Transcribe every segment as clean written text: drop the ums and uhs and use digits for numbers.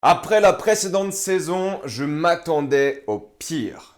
Après la précédente saison, je m'attendais au pire.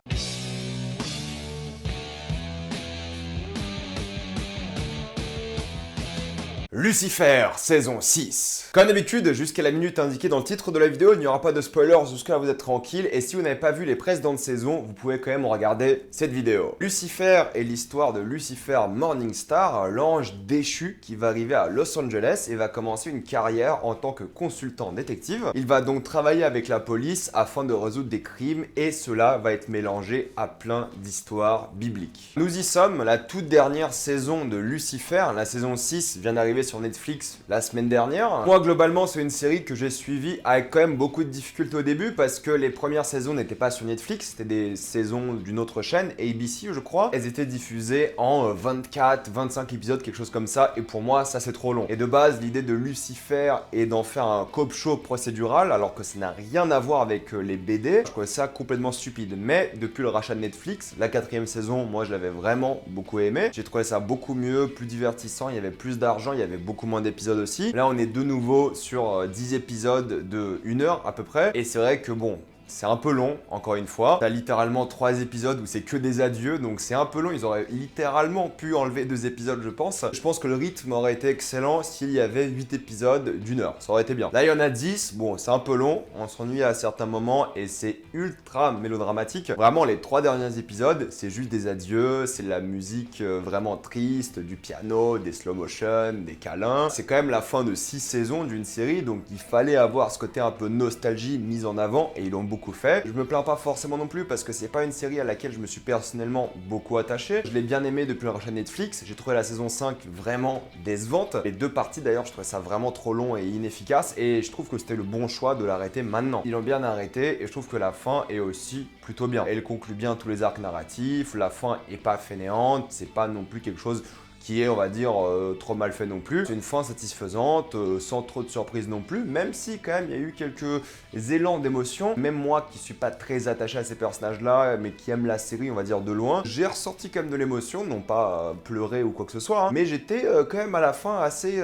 Lucifer, saison 6. Comme d'habitude, jusqu'à la minute indiquée dans le titre de la vidéo, il n'y aura pas de spoilers, jusqu'à là vous êtes tranquille, et si vous n'avez pas vu les précédentes saisons, vous pouvez quand même regarder cette vidéo. Lucifer est l'histoire de Lucifer Morningstar, l'ange déchu qui va arriver à Los Angeles et va commencer une carrière en tant que consultant détective. Il va donc travailler avec la police afin de résoudre des crimes, et cela va être mélangé à plein d'histoires bibliques. Nous y sommes, la toute dernière saison de Lucifer, la saison 6 vient d'arriver sur Netflix la semaine dernière. Moi, globalement, c'est une série que j'ai suivie avec quand même beaucoup de difficultés au début parce que les premières saisons n'étaient pas sur Netflix, c'était des saisons d'une autre chaîne, ABC, je crois. Elles étaient diffusées en 24, 25 épisodes, quelque chose comme ça, et pour moi, ça c'est trop long. Et de base, l'idée de Lucifer est d'en faire un cop show procédural, alors que ça n'a rien à voir avec les BD. Je trouvais ça complètement stupide. Mais depuis le rachat de Netflix, la 4e saison, moi, je l'avais vraiment beaucoup aimé. J'ai trouvé ça beaucoup mieux, plus divertissant, il y avait plus d'argent, il y avait beaucoup moins d'épisodes aussi. Là, on est de nouveau sur 10 épisodes de 1 heure à peu près. Et c'est vrai que bon, c'est un peu long, encore une fois. T'as littéralement 3 épisodes où c'est que des adieux, donc c'est un peu long. Ils auraient littéralement pu enlever 2 épisodes, je pense. Je pense que le rythme aurait été excellent s'il y avait 8 épisodes d'1 heure. Ça aurait été bien. Là, il y en a 10. Bon, c'est un peu long. On s'ennuie à certains moments et c'est ultra mélodramatique. Vraiment, les 3 derniers épisodes, c'est juste des adieux. C'est de la musique vraiment triste, du piano, des slow motion, des câlins. C'est quand même la fin de 6 saisons d'une série, donc il fallait avoir ce côté un peu nostalgie mis en avant et ils l'ont beaucoup fait. Je me plains pas forcément non plus parce que c'est pas une série à laquelle je me suis personnellement beaucoup attaché. Je l'ai bien aimé depuis le rachat Netflix. J'ai trouvé la saison 5 vraiment décevante. Les 2 parties d'ailleurs, je trouvais ça vraiment trop long et inefficace et je trouve que c'était le bon choix de l'arrêter maintenant. Ils l'ont bien arrêté et je trouve que la fin est aussi plutôt bien. Elle conclut bien tous les arcs narratifs, la fin est pas fainéante, c'est pas non plus quelque chose qui est, on va dire, trop mal fait non plus. C'est une fin satisfaisante, sans trop de surprises non plus, même si quand même il y a eu quelques élans d'émotion. Même moi qui suis pas très attaché à ces personnages-là, mais qui aime la série, on va dire de loin, j'ai ressorti quand même de l'émotion, non pas pleurer ou quoi que ce soit, hein, mais j'étais quand même à la fin assez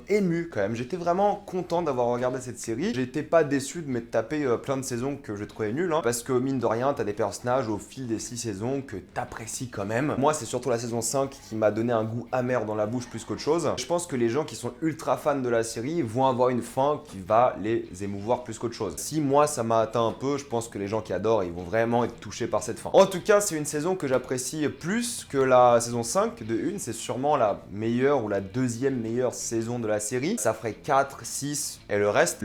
ému quand même. J'étais vraiment content d'avoir regardé cette série. J'étais pas déçu de m'être tapé plein de saisons que j'ai trouvé nulles, hein, parce que mine de rien, t'as des personnages au fil des 6 saisons que t'apprécies quand même. Moi, c'est surtout la saison 5 qui m'a donné un goût amer dans la bouche plus qu'autre chose. Je pense que les gens qui sont ultra fans de la série vont avoir une fin qui va les émouvoir plus qu'autre chose. Si moi ça m'a atteint un peu, je pense que les gens qui adorent, ils vont vraiment être touchés par cette fin. En tout cas, c'est une saison que j'apprécie plus que la saison 5 de 1. C'est sûrement la meilleure ou la deuxième meilleure saison de la série. Ça ferait 4, 6 et le reste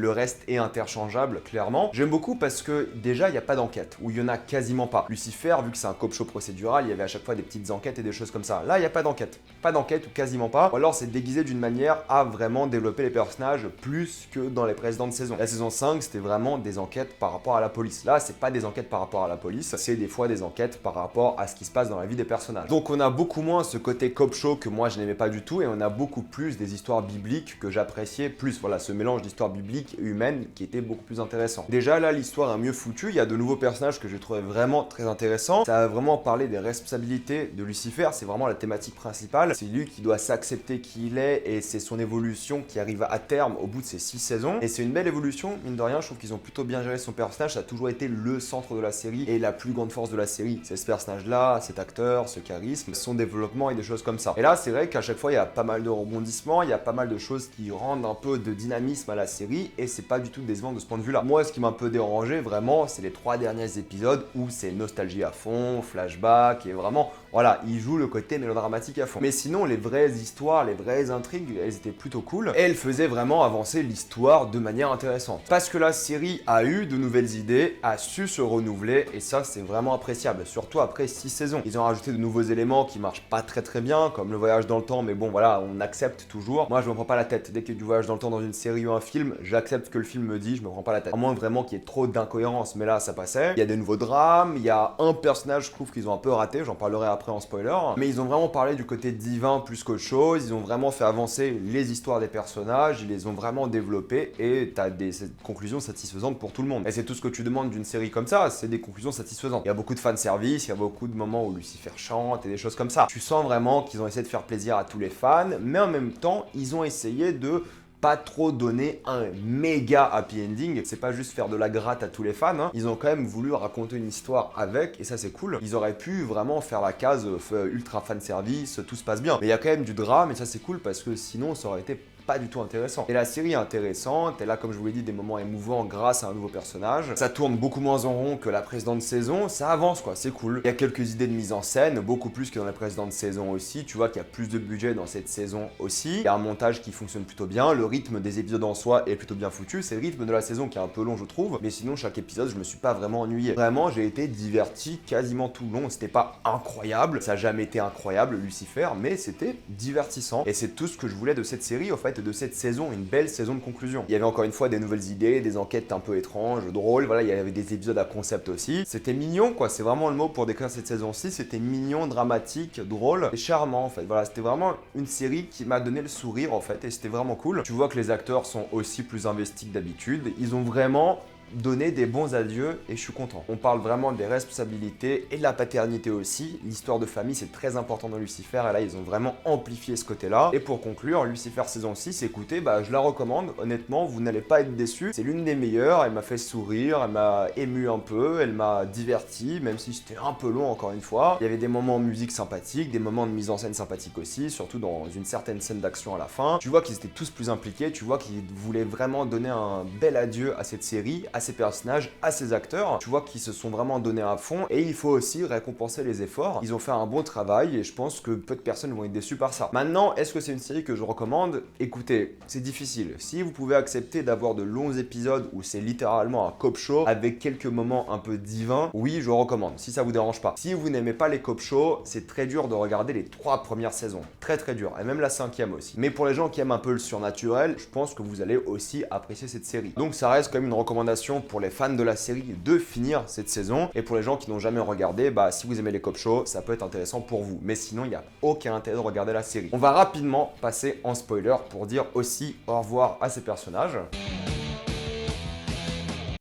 est interchangeable, clairement. J'aime beaucoup parce que déjà, il n'y a pas d'enquête, ou il y en a quasiment pas. Lucifer, vu que c'est un cop show procédural, il y avait à chaque fois des petites enquêtes et des choses comme ça. Là, il n'y a pas d'enquête. Pas d'enquête ou quasiment pas, ou alors c'est déguisé d'une manière à vraiment développer les personnages plus que dans les précédentes saisons. La saison 5, c'était vraiment des enquêtes par rapport à la police. Là, c'est pas des enquêtes par rapport à la police, c'est des fois des enquêtes par rapport à ce qui se passe dans la vie des personnages. Donc on a beaucoup moins ce côté cop show que moi je n'aimais pas du tout, et on a beaucoup plus des histoires bibliques que j'appréciais plus. Voilà, ce mélange d'histoires bibliques et humaines qui était beaucoup plus intéressant. Déjà là, l'histoire est mieux foutue, il y a de nouveaux personnages que j'ai trouvé vraiment très intéressants. Ça a vraiment parlé des responsabilités de Lucifer, c'est vraiment la thématique principale. C'est lui qui doit s'accepter qui il est et c'est son évolution qui arrive à terme au bout de ces 6 saisons. Et c'est une belle évolution, mine de rien, je trouve qu'ils ont plutôt bien géré son personnage, ça a toujours été le centre de la série et la plus grande force de la série. C'est ce personnage-là, cet acteur, ce charisme, son développement et des choses comme ça. Et là, c'est vrai qu'à chaque fois, il y a pas mal de rebondissements, il y a pas mal de choses qui rendent un peu de dynamisme à la série et c'est pas du tout décevant de ce point de vue-là. Moi, ce qui m'a un peu dérangé, vraiment, c'est les 3 derniers épisodes où c'est nostalgie à fond, flashback et vraiment, voilà, il joue le côté mélodramatique à fond. Mais sinon, les vraies histoires, les vraies intrigues, elles étaient plutôt cool. Et elles faisaient vraiment avancer l'histoire de manière intéressante. Parce que la série a eu de nouvelles idées, a su se renouveler, et ça, c'est vraiment appréciable. Surtout après 6 saisons. Ils ont rajouté de nouveaux éléments qui marchent pas très bien, comme le voyage dans le temps, mais bon, voilà, on accepte toujours. Moi, je me prends pas la tête. Dès qu'il y a du voyage dans le temps dans une série ou un film, j'accepte ce que le film me dit, je me prends pas la tête. À moins vraiment qu'il y ait trop d'incohérences, mais là, ça passait. Il y a des nouveaux drames, il y a un personnage, je trouve qu'ils ont un peu raté, j'en parlerai après en spoiler. Mais ils ont vraiment parlé du côté divin plus qu'autre chose, ils ont vraiment fait avancer les histoires des personnages, ils les ont vraiment développés et t'as des conclusions satisfaisantes pour tout le monde. Et c'est tout ce que tu demandes d'une série comme ça, c'est des conclusions satisfaisantes. Il y a beaucoup de fanservice, il y a beaucoup de moments où Lucifer chante et des choses comme ça. Tu sens vraiment qu'ils ont essayé de faire plaisir à tous les fans, mais en même temps, ils ont essayé de pas trop donné un méga happy ending. C'est pas juste faire de la gratte à tous les fans, hein. Ils ont quand même voulu raconter une histoire avec, et ça c'est cool. Ils auraient pu vraiment faire la case ultra fan service, tout se passe bien. Mais il y a quand même du drame, et ça c'est cool parce que sinon ça aurait été pas du tout intéressant. Et la série est intéressante, elle a comme je vous l'ai dit des moments émouvants grâce à un nouveau personnage. Ça tourne beaucoup moins en rond que la précédente saison, ça avance quoi, c'est cool. Il y a quelques idées de mise en scène, beaucoup plus que dans la précédente saison aussi. Tu vois qu'il y a plus de budget dans cette saison aussi. Il y a un montage qui fonctionne plutôt bien, le rythme des épisodes en soi est plutôt bien foutu. C'est le rythme de la saison qui est un peu long je trouve, mais sinon chaque épisode je me suis pas vraiment ennuyé. Vraiment j'ai été diverti quasiment tout le long, c'était pas incroyable, ça a jamais été incroyable Lucifer, mais c'était divertissant. Et c'est tout ce que je voulais de cette série en fait, de cette saison, une belle saison de conclusion. Il y avait encore une fois des nouvelles idées, des enquêtes un peu étranges, drôles, voilà, il y avait des épisodes à concept aussi. C'était mignon quoi, c'est vraiment le mot pour décrire cette saison-ci, c'était mignon, dramatique, drôle et charmant en fait. Voilà, c'était vraiment une série qui m'a donné le sourire en fait et c'était vraiment cool. Tu vois que les acteurs sont aussi plus investis que d'habitude, ils ont vraiment donner des bons adieux et je suis content. On parle vraiment des responsabilités et de la paternité aussi. L'histoire de famille c'est très important dans Lucifer et là ils ont vraiment amplifié ce côté-là. Et pour conclure, Lucifer saison 6, écoutez, je la recommande. Honnêtement, vous n'allez pas être déçus. C'est l'une des meilleures, elle m'a fait sourire, elle m'a ému un peu, elle m'a diverti, même si c'était un peu long encore une fois. Il y avait des moments en musique sympathiques, des moments de mise en scène sympathiques aussi, surtout dans une certaine scène d'action à la fin. Tu vois qu'ils étaient tous plus impliqués, tu vois qu'ils voulaient vraiment donner un bel adieu à cette série, à ces personnages, à ces acteurs. Tu vois qu'ils se sont vraiment donnés à fond et il faut aussi récompenser les efforts. Ils ont fait un bon travail et je pense que peu de personnes vont être déçues par ça. Maintenant, est-ce que c'est une série que je recommande? Écoutez, c'est difficile. Si vous pouvez accepter d'avoir de longs épisodes où c'est littéralement un cop show avec quelques moments un peu divins, oui, je recommande, si ça vous dérange pas. Si vous n'aimez pas les cop shows, c'est très dur de regarder les 3 premières saisons. Très très dur. Et même la 5e aussi. Mais pour les gens qui aiment un peu le surnaturel, je pense que vous allez aussi apprécier cette série. Donc ça reste quand même une recommandation pour les fans de la série de finir cette saison. Et pour les gens qui n'ont jamais regardé, si vous aimez les cop shows, ça peut être intéressant pour vous. Mais sinon, il n'y a aucun intérêt de regarder la série. On va rapidement passer en spoiler pour dire aussi au revoir à ces personnages.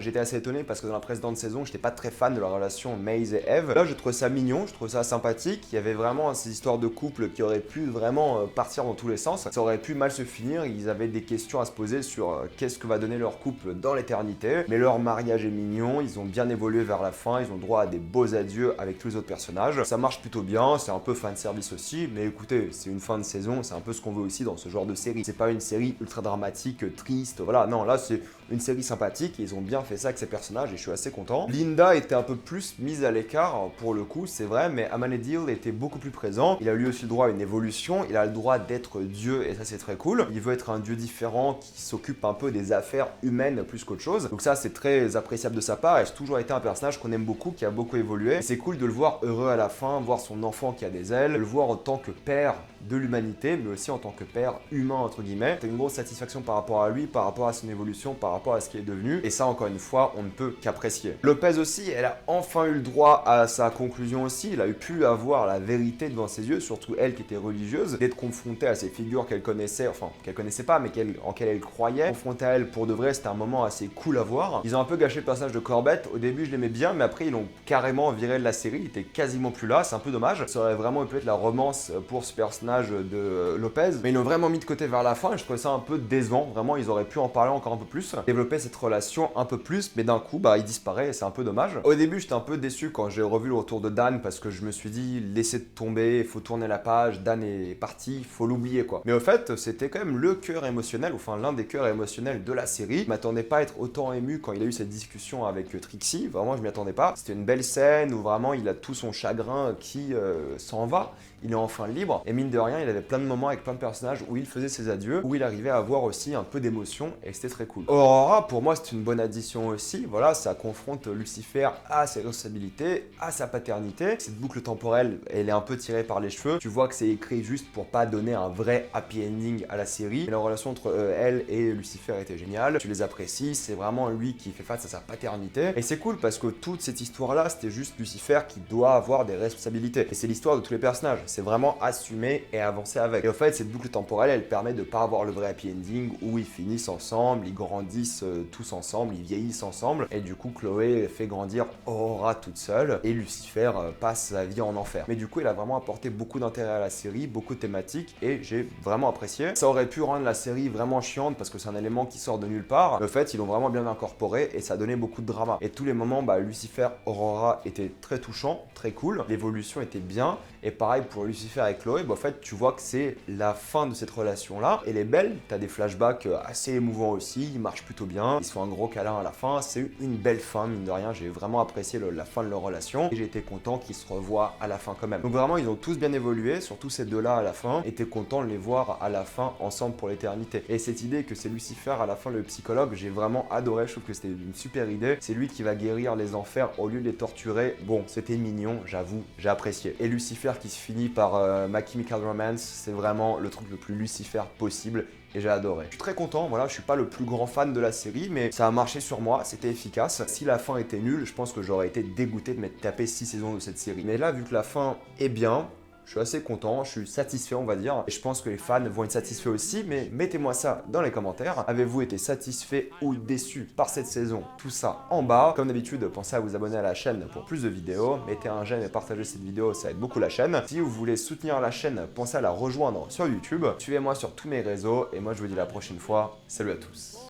J'étais assez étonné parce que dans la précédente saison, j'étais pas très fan de la relation Maze et Eve. Là, je trouve ça mignon, je trouve ça sympathique. Il y avait vraiment ces histoires de couple qui auraient pu vraiment partir dans tous les sens. Ça aurait pu mal se finir. Ils avaient des questions à se poser sur qu'est-ce que va donner leur couple dans l'éternité. Mais leur mariage est mignon, ils ont bien évolué vers la fin, ils ont droit à des beaux adieux avec tous les autres personnages. Ça marche plutôt bien, c'est un peu fan service aussi. Mais écoutez, c'est une fin de saison, c'est un peu ce qu'on veut aussi dans ce genre de série. C'est pas une série ultra dramatique, triste, voilà. Non, là, c'est une série sympathique et ils ont bien fait ça avec ces personnages et je suis assez content. Linda était un peu plus mise à l'écart pour le coup, c'est vrai, mais Amenadiel était beaucoup plus présent. Il a lui aussi le droit à une évolution, il a le droit d'être Dieu et ça c'est très cool. Il veut être un Dieu différent qui s'occupe un peu des affaires humaines plus qu'autre chose. Donc ça c'est très appréciable de sa part et c'est toujours été un personnage qu'on aime beaucoup, qui a beaucoup évolué. Et c'est cool de le voir heureux à la fin, voir son enfant qui a des ailes, le voir en tant que père de l'humanité, mais aussi en tant que père humain entre guillemets. C'est une grosse satisfaction par rapport à lui, par rapport à son évolution, par rapport à ce qu'il est devenu. Et ça encore une fois, on ne peut qu'apprécier. Lopez aussi, elle a enfin eu le droit à sa conclusion aussi. Il a pu avoir la vérité devant ses yeux, surtout elle qui était religieuse, d'être confrontée à ces figures qu'elle connaissait, enfin qu'elle connaissait pas, mais en quelle elle croyait. Confrontée à elle pour de vrai, c'était un moment assez cool à voir. Ils ont un peu gâché le personnage de Corbett. Au début, je l'aimais bien, mais après ils l'ont carrément viré de la série. Il était quasiment plus là. C'est un peu dommage. Ça aurait vraiment pu être la romance pour ce personnage de Lopez, mais ils l'ont vraiment mis de côté vers la fin et je trouvais ça un peu décevant. Vraiment, ils auraient pu en parler encore un peu plus, développer cette relation un peu plus, mais d'un coup, il disparaît et c'est un peu dommage. Au début, j'étais un peu déçu quand j'ai revu le retour de Dan parce que je me suis dit, laissez tomber, il faut tourner la page, Dan est parti, il faut l'oublier quoi. Mais au fait, c'était quand même le cœur émotionnel, enfin l'un des cœurs émotionnels de la série. Je m'attendais pas à être autant ému quand il a eu cette discussion avec Trixie, vraiment je m'y attendais pas. C'était une belle scène où vraiment il a tout son chagrin qui s'en va. Il est enfin libre et mine de rien il avait plein de moments avec plein de personnages où il faisait ses adieux, où il arrivait à avoir aussi un peu d'émotion et c'était très cool. Aurora pour moi c'est une bonne addition aussi, voilà, ça confronte Lucifer à ses responsabilités, à sa paternité. Cette boucle temporelle elle est un peu tirée par les cheveux, tu vois que c'est écrit juste pour pas donner un vrai happy ending à la série. Et la relation entre elle et Lucifer était géniale, tu les apprécies, c'est vraiment lui qui fait face à sa paternité et c'est cool parce que toute cette histoire là c'était juste Lucifer qui doit avoir des responsabilités et c'est l'histoire de tous les personnages. C'est vraiment assumé et avancer avec. Et au fait, cette boucle temporelle, elle permet de pas avoir le vrai happy ending où ils finissent ensemble, ils grandissent tous ensemble, ils vieillissent ensemble, et du coup, Chloé fait grandir Aurora toute seule, et Lucifer passe sa vie en enfer. Mais du coup, il a vraiment apporté beaucoup d'intérêt à la série, beaucoup de thématiques, et j'ai vraiment apprécié. Ça aurait pu rendre la série vraiment chiante parce que c'est un élément qui sort de nulle part. Le fait, ils l'ont vraiment bien incorporé et ça donnait beaucoup de drama. Et tous les moments, Lucifer, Aurora étaient très touchants, très cool. L'évolution était bien. Et pareil pour Lucifer et Chloé, en fait, tu vois que c'est la fin de cette relation-là. Elle est belle, t'as des flashbacks assez émouvants aussi, ils marchent plutôt bien. Ils se font un gros câlin à la fin. C'est une belle fin, mine de rien. J'ai vraiment apprécié la fin de leur relation. Et j'ai été content qu'ils se revoient à la fin quand même. Donc vraiment, ils ont tous bien évolué, surtout ces deux-là à la fin. Et t'es content de les voir à la fin ensemble pour l'éternité. Et cette idée que c'est Lucifer à la fin le psychologue, j'ai vraiment adoré. Je trouve que c'était une super idée. C'est lui qui va guérir les enfers au lieu de les torturer. Bon, c'était mignon, j'avoue, j'ai apprécié. Et Lucifer qui se finit par My Chemical Romance, c'est vraiment le truc le plus Lucifer possible. Et j'ai adoré. Je suis très content, voilà, je suis pas le plus grand fan de la série, mais ça a marché sur moi, c'était efficace. Si la fin était nulle, je pense que j'aurais été dégoûté de m'être tapé 6 saisons de cette série. Mais là, vu que la fin est bien, je suis assez content, je suis satisfait on va dire, et je pense que les fans vont être satisfaits aussi, mais mettez-moi ça dans les commentaires. Avez-vous été satisfait ou déçu par cette saison? Tout ça en bas. Comme d'habitude, pensez à vous abonner à la chaîne pour plus de vidéos, mettez un j'aime et partagez cette vidéo, ça aide beaucoup la chaîne. Si vous voulez soutenir la chaîne, pensez à la rejoindre sur YouTube. Suivez-moi sur tous mes réseaux, et moi je vous dis à la prochaine fois, salut à tous.